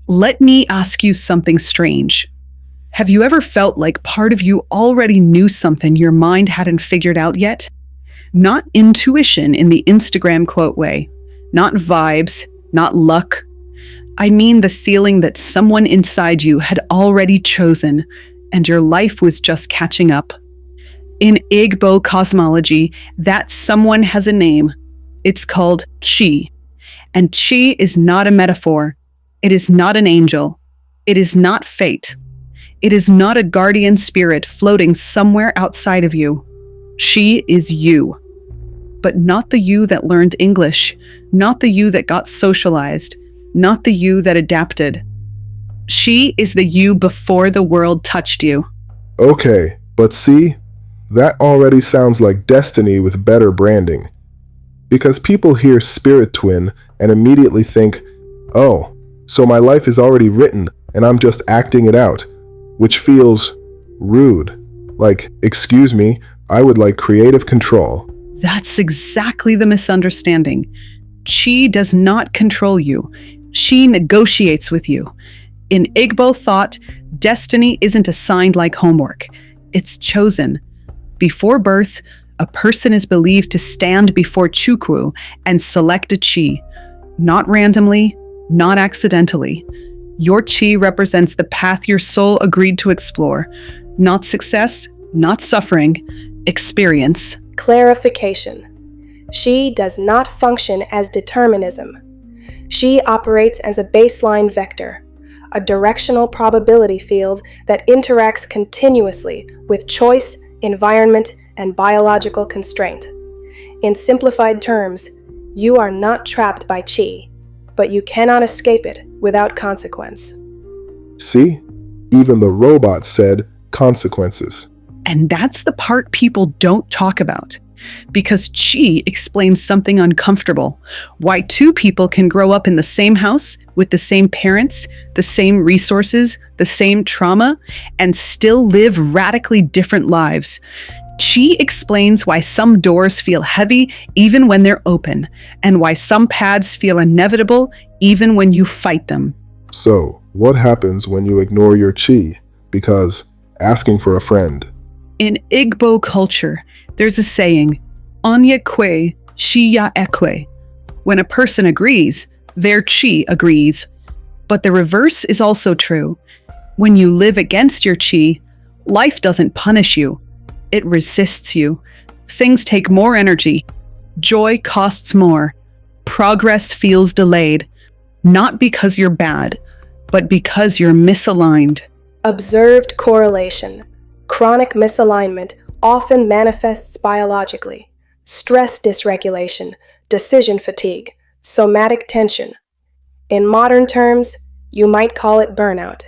Let me ask you something strange. Have you ever felt like part of you already knew something your mind hadn't figured out yet? Not intuition in the Instagram quote way, not vibes, not luck. I mean the feeling that someone inside you had already chosen and your life was just catching up. In Igbo cosmology, that someone has a name. It's called Chi. And Chi is not a metaphor. It is not an angel. It is not fate. It is not a guardian spirit floating somewhere outside of you. Chi is you. But not the you that learned English, not the you that got socialized, not the you that adapted. Chi is the you before the world touched you. Okay, but see, that already sounds like destiny with better branding. Because people hear spirit twin and immediately think, oh, so my life is already written and I'm just acting it out, which feels rude. Like, excuse me, I would like creative control. That's exactly the misunderstanding. Chi does not control you. Chi negotiates with you. In Igbo thought, destiny isn't assigned like homework. It's chosen. Before birth, a person is believed to stand before Chukwu and select a Chi. Not randomly, not accidentally. Your Chi represents the path your soul agreed to explore. Not success, not suffering, experience. Clarification. She does not function as determinism. She operates as a baseline vector, a directional probability field that interacts continuously with choice, environment, and biological constraint. In simplified terms, you are not trapped by Chi, but you cannot escape it without consequence. See? Even the robot said consequences. And that's the part people don't talk about. Because Chi explains something uncomfortable. Why two people can grow up in the same house, with the same parents, the same resources, the same trauma, and still live radically different lives. Chi explains why some doors feel heavy even when they're open, and why some paths feel inevitable even when you fight them. So, what happens when you ignore your Chi? Because asking for a friend. In Igbo culture, there's a saying, Onye kwe, shi ya ekwe. When a person agrees, their Chi agrees. But the reverse is also true. When you live against your Chi, life doesn't punish you. It resists you. Things take more energy. Joy costs more. Progress feels delayed. Not because you're bad, but because you're misaligned. Observed correlation. Chronic misalignment often manifests biologically. Stress dysregulation, decision fatigue, somatic tension. In modern terms, you might call it burnout.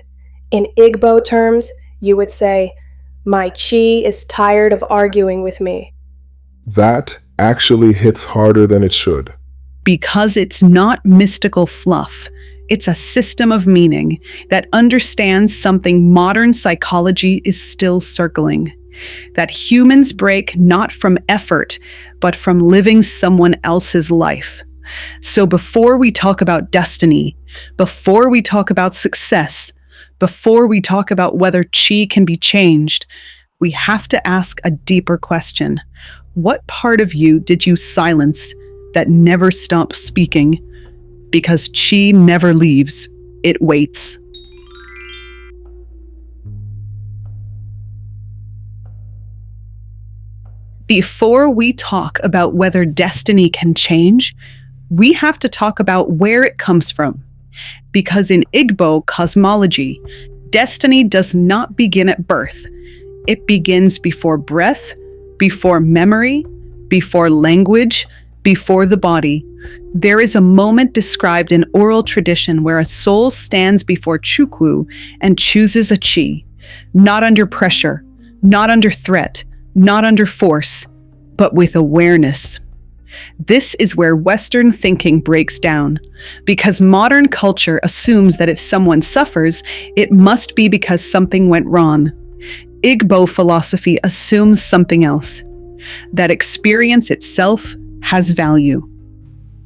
In Igbo terms, you would say, my Chi is tired of arguing with me. That actually hits harder than it should. Because it's not mystical fluff. It's a system of meaning that understands something modern psychology is still circling. That humans break not from effort, but from living someone else's life. So before we talk about destiny, before we talk about success, before we talk about whether Chi can be changed, we have to ask a deeper question. What part of you did you silence that never stops speaking? Because Chi never leaves, it waits. Before we talk about whether destiny can change, we have to talk about where it comes from. Because in Igbo cosmology, destiny does not begin at birth. It begins before breath, before memory, before language, before the body. There is a moment described in oral tradition where a soul stands before Chukwu and chooses a Chi, not under pressure, not under threat, not under force, but with awareness. This is where Western thinking breaks down, because modern culture assumes that if someone suffers, it must be because something went wrong. Igbo philosophy assumes something else, that experience itself has value.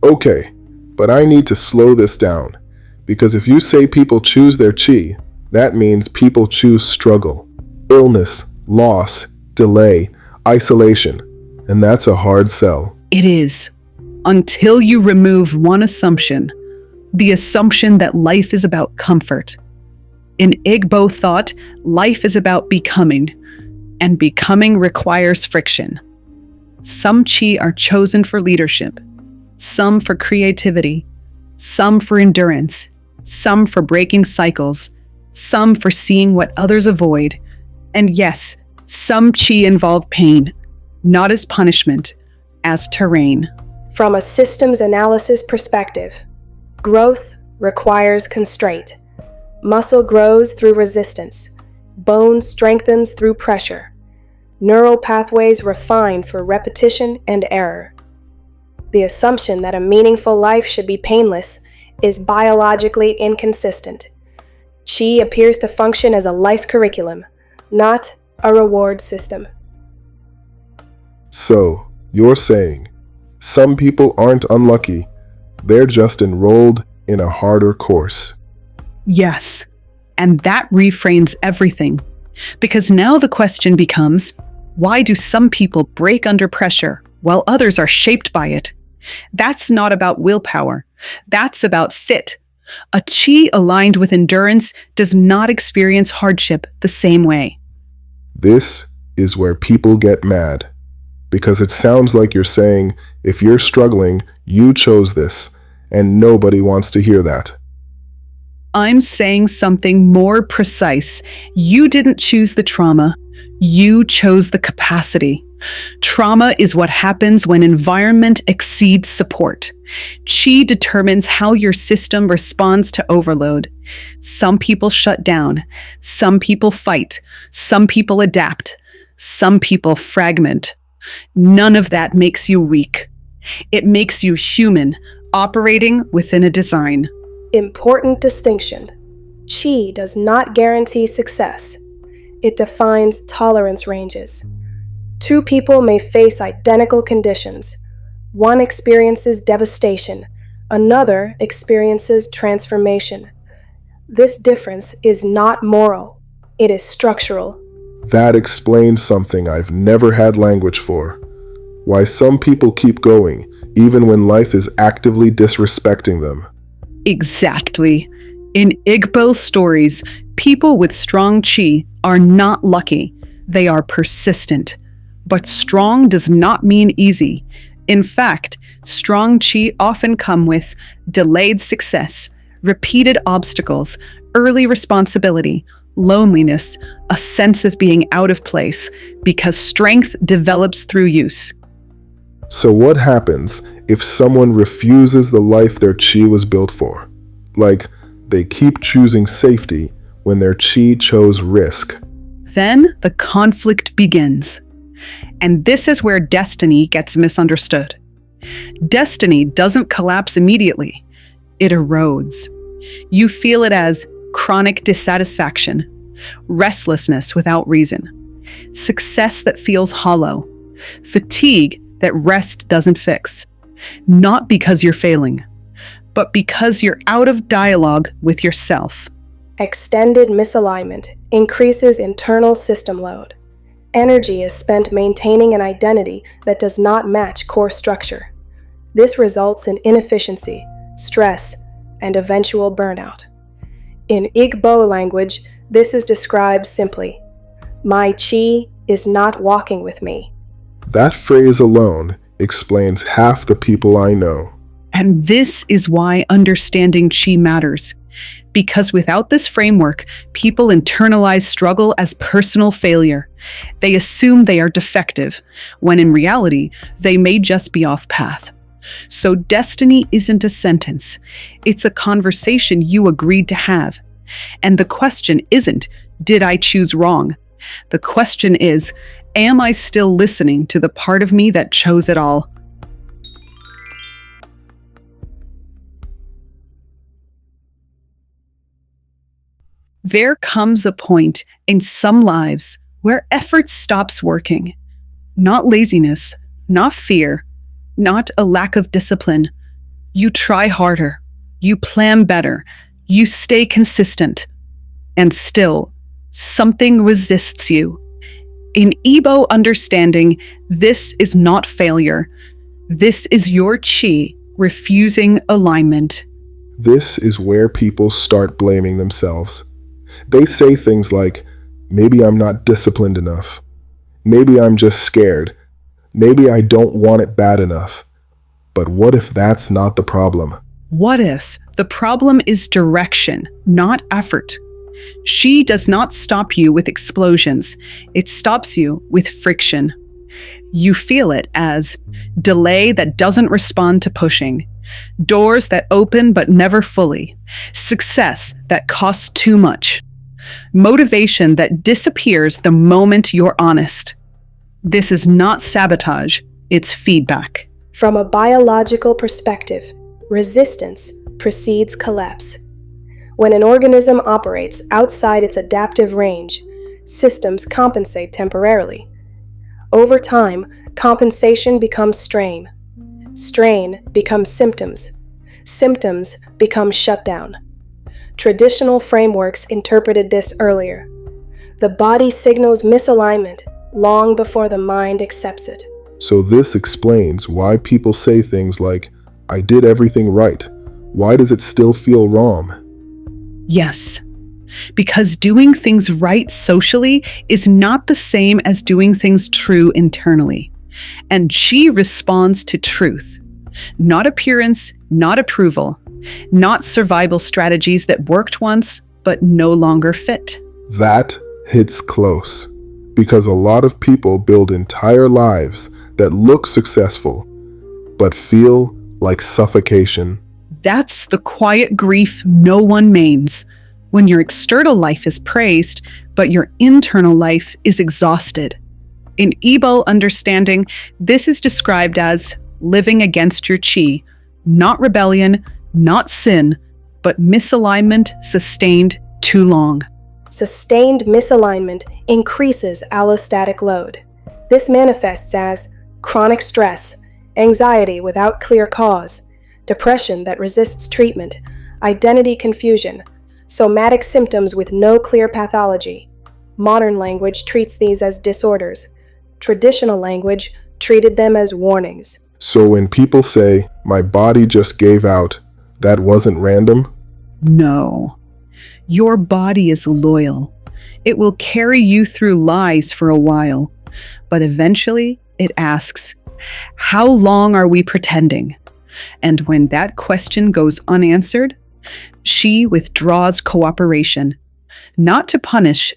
Okay, but I need to slow this down, Because if you say people choose their chi, that means people choose struggle, illness, loss, delay, isolation, and that's a hard sell. It is. Until you remove one assumption, the assumption that life is about comfort. In Igbo thought, life is about becoming, and becoming requires friction. Some chi are chosen for leadership, some for creativity, some for endurance, some for breaking cycles, some for seeing what others avoid, and yes, some chi involve pain, not as punishment, as terrain. From a systems analysis perspective, growth requires constraint. Muscle grows through resistance. Bone strengthens through pressure. Neural pathways refine for repetition and error. The assumption that a meaningful life should be painless is biologically inconsistent. Chi appears to function as a life curriculum, not a reward system. So, you're saying, some people aren't unlucky, they're just enrolled in a harder course. Yes, and that reframes everything. Because now the question becomes, why do some people break under pressure while others are shaped by it? That's not about willpower. That's about fit. A chi aligned with endurance does not experience hardship the same way. This is where people get mad. Because it sounds like you're saying, if you're struggling, you chose this, and nobody wants to hear that. I'm saying something more precise. You didn't choose the trauma. You chose the capacity. Trauma is what happens when environment exceeds support. Chi determines how your system responds to overload. Some people shut down. Some people fight. Some people adapt. Some people fragment. None of that makes you weak. It makes you human, operating within a design. Important distinction. Chi does not guarantee success. It defines tolerance ranges. Two people may face identical conditions. One experiences devastation, another experiences transformation. This difference is not moral, it is structural. That explains something I've never had language for. Why some people keep going, even when life is actively disrespecting them. Exactly. In Igbo stories, people with strong chi are not lucky. They are persistent. But strong does not mean easy. In fact, strong chi often come with delayed success, repeated obstacles, early responsibility, loneliness, a sense of being out of place, because strength develops through use. So what happens if someone refuses the life their chi was built for? Like, they keep choosing safety when their chi chose risk. Then the conflict begins. And this is where destiny gets misunderstood. Destiny doesn't collapse immediately. It erodes. You feel it as chronic dissatisfaction, restlessness without reason, success that feels hollow, fatigue that rest doesn't fix. Not because you're failing, but because you're out of dialogue with yourself. Extended misalignment increases internal system load. Energy is spent maintaining an identity that does not match core structure. This results in inefficiency, stress, and eventual burnout. In Igbo language, this is described simply, "My chi is not walking with me." That phrase alone explains half the people I know. And this is why understanding chi matters. Because without this framework, people internalize struggle as personal failure. They assume they are defective, when in reality, they may just be off path. So destiny isn't a sentence. It's a conversation you agreed to have. And the question isn't, did I choose wrong? The question is, am I still listening to the part of me that chose it all? There comes a point in some lives where effort stops working. Not laziness, not fear, not a lack of discipline. You try harder, you plan better, You stay consistent, and still, something resists you. In Igbo understanding, this is not failure. This is your chi refusing alignment. This is where people start blaming themselves. They say things like, maybe I'm not disciplined enough. Maybe I'm just scared. Maybe I don't want it bad enough. But what if that's not the problem? What if the problem is direction, not effort? She does not stop you with explosions. It stops you with friction. You feel it as delay that doesn't respond to pushing, doors that open but never fully, success that costs too much, motivation that disappears the moment you're honest. This is not sabotage, it's feedback. From a biological perspective, resistance precedes collapse. When an organism operates outside its adaptive range, systems compensate temporarily. Over time, compensation becomes strain. Strain becomes symptoms. Symptoms become shutdown. Traditional frameworks interpreted this earlier. The body signals misalignment long before the mind accepts it. So this explains why people say things like, I did everything right. Why does it still feel wrong? Yes, because doing things right socially is not the same as doing things true internally. And she responds to truth, not appearance, not approval, not survival strategies that worked once but no longer fit. That hits close, because a lot of people build entire lives that look successful, but feel like suffocation. That's the quiet grief no one mains, when your external life is praised, but your internal life is exhausted. In Igbo understanding, this is described as living against your chi, not rebellion, not sin, but misalignment sustained too long. Sustained misalignment increases allostatic load. This manifests as chronic stress, anxiety without clear cause, depression that resists treatment, identity confusion, somatic symptoms with no clear pathology. Modern language treats these as disorders. Traditional language treated them as warnings. So when people say, my body just gave out, that wasn't random? No. Your body is loyal. It will carry you through lies for a while, but eventually it asks, how long are we pretending? And when that question goes unanswered, she withdraws cooperation, not to punish,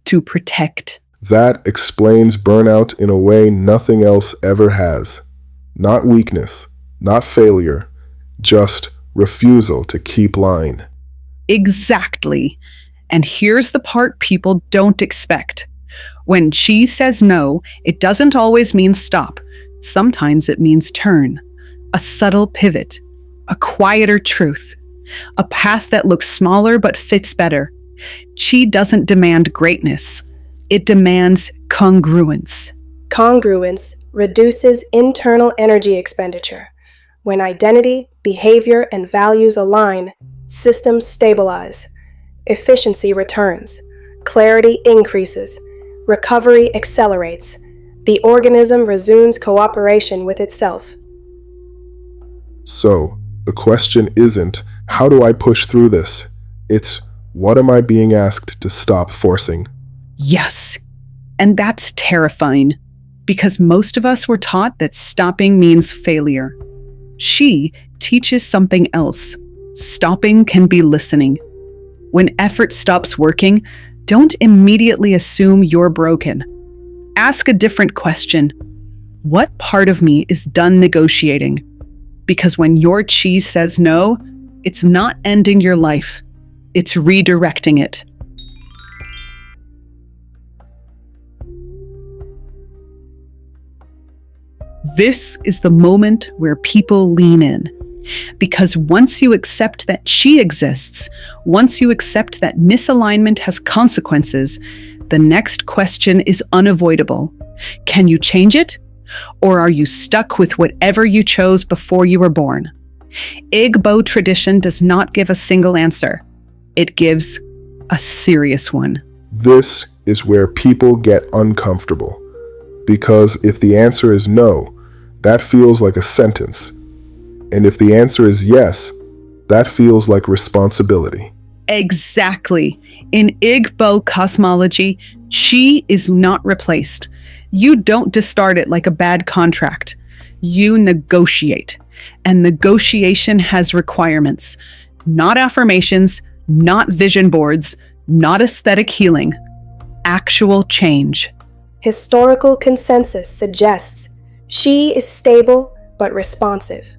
to protect. That explains burnout in a way nothing else ever has. Not weakness, not failure, just refusal to keep line. Exactly. And here's the part people don't expect. When she says no, it doesn't always mean stop. Sometimes it means turn. A subtle pivot. A quieter truth. A path that looks smaller but fits better. Chi doesn't demand greatness. It demands congruence. Congruence reduces internal energy expenditure. When identity, behavior, and values align, systems stabilize. Efficiency returns. Clarity increases. Recovery accelerates. The organism resumes cooperation with itself. So, the question isn't, how do I push through this? It's, what am I being asked to stop forcing? Yes. And that's terrifying, because most of us were taught that stopping means failure. She teaches something else. Stopping can be listening. When effort stops working, don't immediately assume you're broken. Ask a different question. What part of me is done negotiating? Because when your chi says no, it's not ending your life. It's redirecting it. This is the moment where people lean in. Because once you accept that she exists, once you accept that misalignment has consequences, the next question is unavoidable. Can you change it? Or are you stuck with whatever you chose before you were born? Igbo tradition does not give a single answer. It gives a serious one. This is where people get uncomfortable. Because if the answer is no, that feels like a sentence. And if the answer is yes, that feels like responsibility. Exactly. In Igbo cosmology, chi is not replaced. You don't discard it like a bad contract. You negotiate. And negotiation has requirements. Not affirmations, not vision boards, not aesthetic healing. Actual change. Historical consensus suggests she is stable but responsive.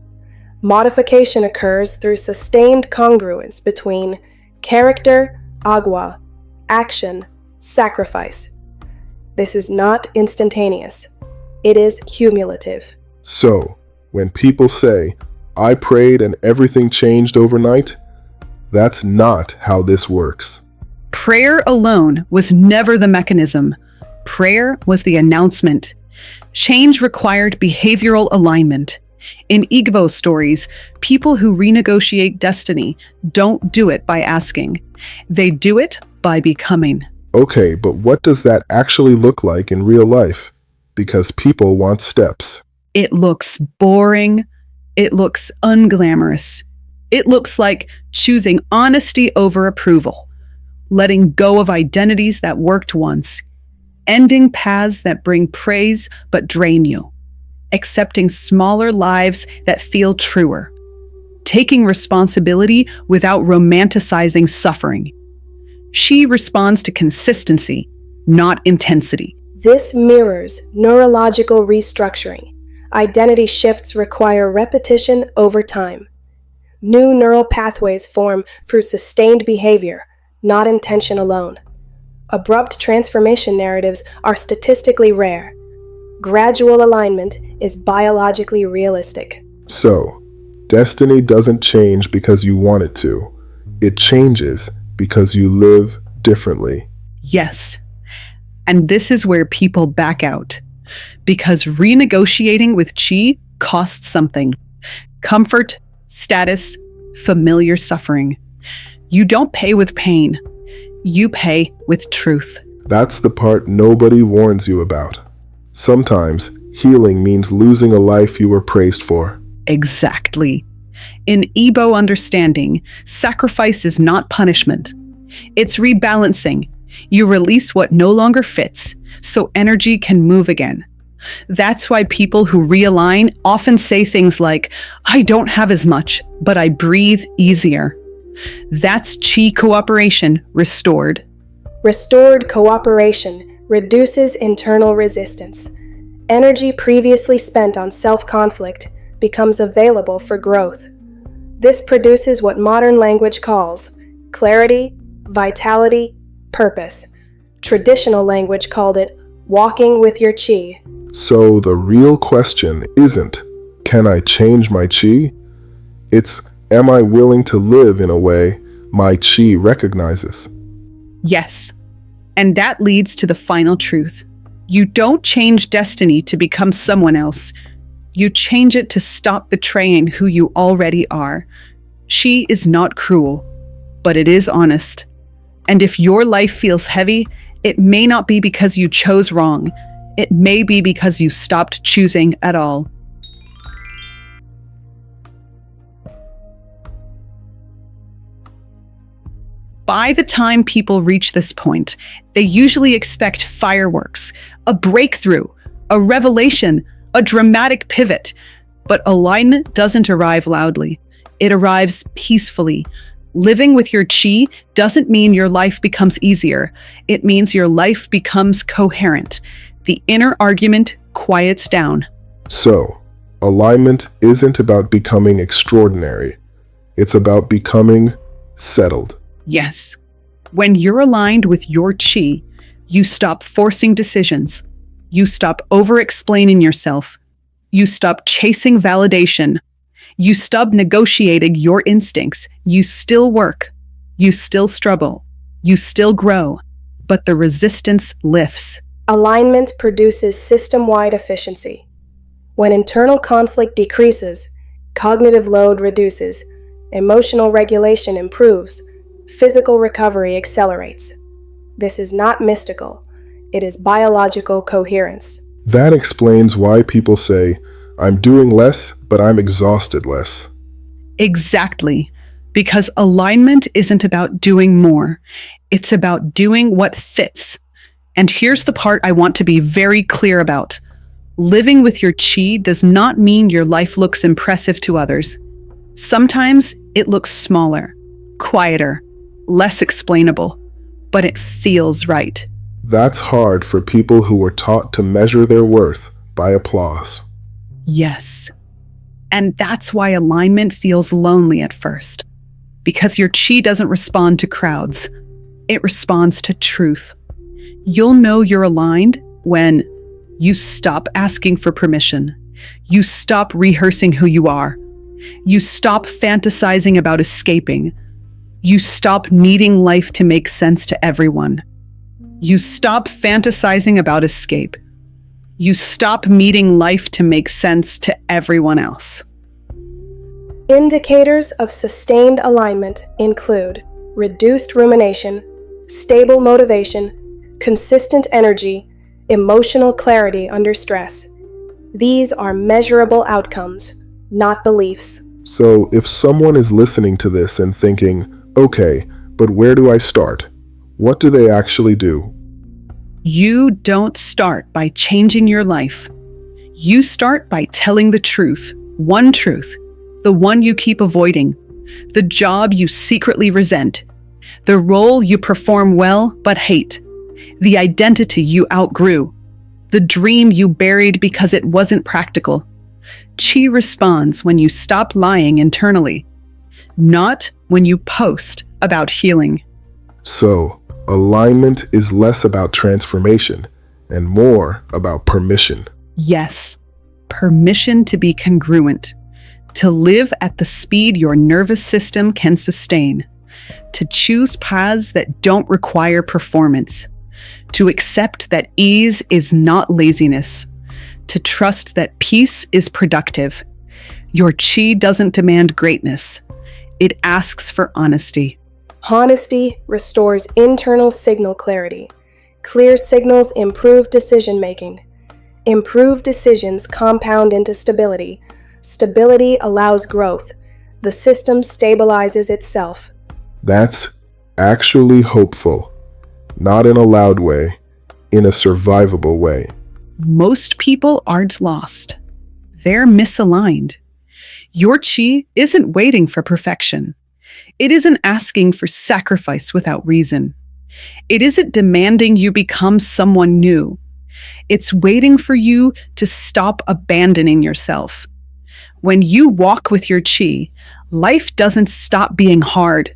Modification occurs through sustained congruence between character, agua, action, sacrifice. This is not instantaneous. It is cumulative. So, when people say, I prayed and everything changed overnight, that's not how this works. Prayer alone was never the mechanism. Prayer was the announcement. Change required behavioral alignment. In Igbo stories, people who renegotiate destiny don't do it by asking. They do it by becoming. Okay, but what does that actually look like in real life? Because people want steps. It looks boring. It looks unglamorous. It looks like choosing honesty over approval, letting go of identities that worked once, ending paths that bring praise but drain you, accepting smaller lives that feel truer, taking responsibility without romanticizing suffering. She responds to consistency, not intensity. This mirrors neurological restructuring. Identity shifts require repetition over time. New neural pathways form through sustained behavior, not intention alone. Abrupt transformation narratives are statistically rare. Gradual alignment is biologically realistic. So, destiny doesn't change because you want it to. It changes because you live differently. Yes. And this is where people back out. Because renegotiating with chi costs something. Comfort, status, familiar suffering. You don't pay with pain. You pay with truth. That's the part nobody warns you about. Sometimes, healing means losing a life you were praised for. Exactly. In Igbo understanding, sacrifice is not punishment. It's rebalancing. You release what no longer fits, so energy can move again. That's why people who realign often say things like, I don't have as much, but I breathe easier. That's chi cooperation restored. Restored cooperation reduces internal resistance. Energy previously spent on self-conflict becomes available for growth. This produces what modern language calls clarity, vitality, purpose. Traditional language called it walking with your chi. So the real question isn't, can I change my chi? It's, am I willing to live in a way my chi recognizes? Yes. And that leads to the final truth. You don't change destiny to become someone else. You change it to stop betraying who you already are. She is not cruel, but it is honest. And if your life feels heavy, it may not be because you chose wrong. It may be because you stopped choosing at all. By the time people reach this point, they usually expect fireworks, a breakthrough, a revelation, a dramatic pivot. But alignment doesn't arrive loudly. It arrives peacefully. Living with your chi doesn't mean your life becomes easier. It means your life becomes coherent. The inner argument quiets down. So, alignment isn't about becoming extraordinary. It's about becoming settled. Yes. When you're aligned with your chi, you stop forcing decisions. You stop over-explaining yourself. You stop chasing validation. You stop negotiating your instincts. You still work. You still struggle. You still grow. But the resistance lifts. Alignment produces system-wide efficiency. When internal conflict decreases, cognitive load reduces, emotional regulation improves, physical recovery accelerates. This is not mystical, it is biological coherence. That explains why people say, I'm doing less, but I'm exhausted less. Exactly. Because alignment isn't about doing more. It's about doing what fits. And here's the part I want to be very clear about. Living with your chi does not mean your life looks impressive to others. Sometimes it looks smaller, quieter, less explainable, but it feels right. That's hard for people who were taught to measure their worth by applause. Yes. And that's why alignment feels lonely at first. Because your chi doesn't respond to crowds. It responds to truth. You'll know you're aligned when you stop asking for permission. You stop rehearsing who you are. You stop fantasizing about escaping. You stop needing life to make sense to everyone. You stop fantasizing about escape. You stop needing life to make sense to everyone else. Indicators of sustained alignment include reduced rumination, stable motivation, consistent energy, emotional clarity under stress. These are measurable outcomes, not beliefs. So if someone is listening to this and thinking, okay, but where do I start? What do they actually do? You don't start by changing your life. You start by telling the truth, the one you keep avoiding, the job you secretly resent, the role you perform well but hate, the identity you outgrew, the dream you buried because it wasn't practical. Chi responds when you stop lying internally, not when you post about healing. So, alignment is less about transformation and more about permission. Yes, permission to be congruent, to live at the speed your nervous system can sustain, to choose paths that don't require performance, to accept that ease is not laziness, to trust that peace is productive. Your chi doesn't demand greatness. It asks for honesty. Honesty restores internal signal clarity. Clear signals improve decision-making. Improved decisions compound into stability. Stability allows growth. The system stabilizes itself. That's actually hopeful. Not in a loud way, in a survivable way. Most people aren't lost. They're misaligned. Your chi isn't waiting for perfection. It isn't asking for sacrifice without reason. It isn't demanding you become someone new. It's waiting for you to stop abandoning yourself. When you walk with your chi, life doesn't stop being hard,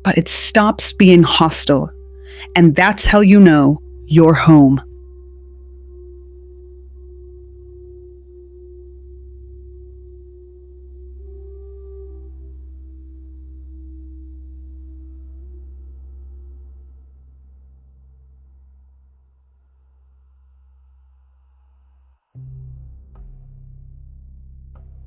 but it stops being hostile. And that's how you know you're home.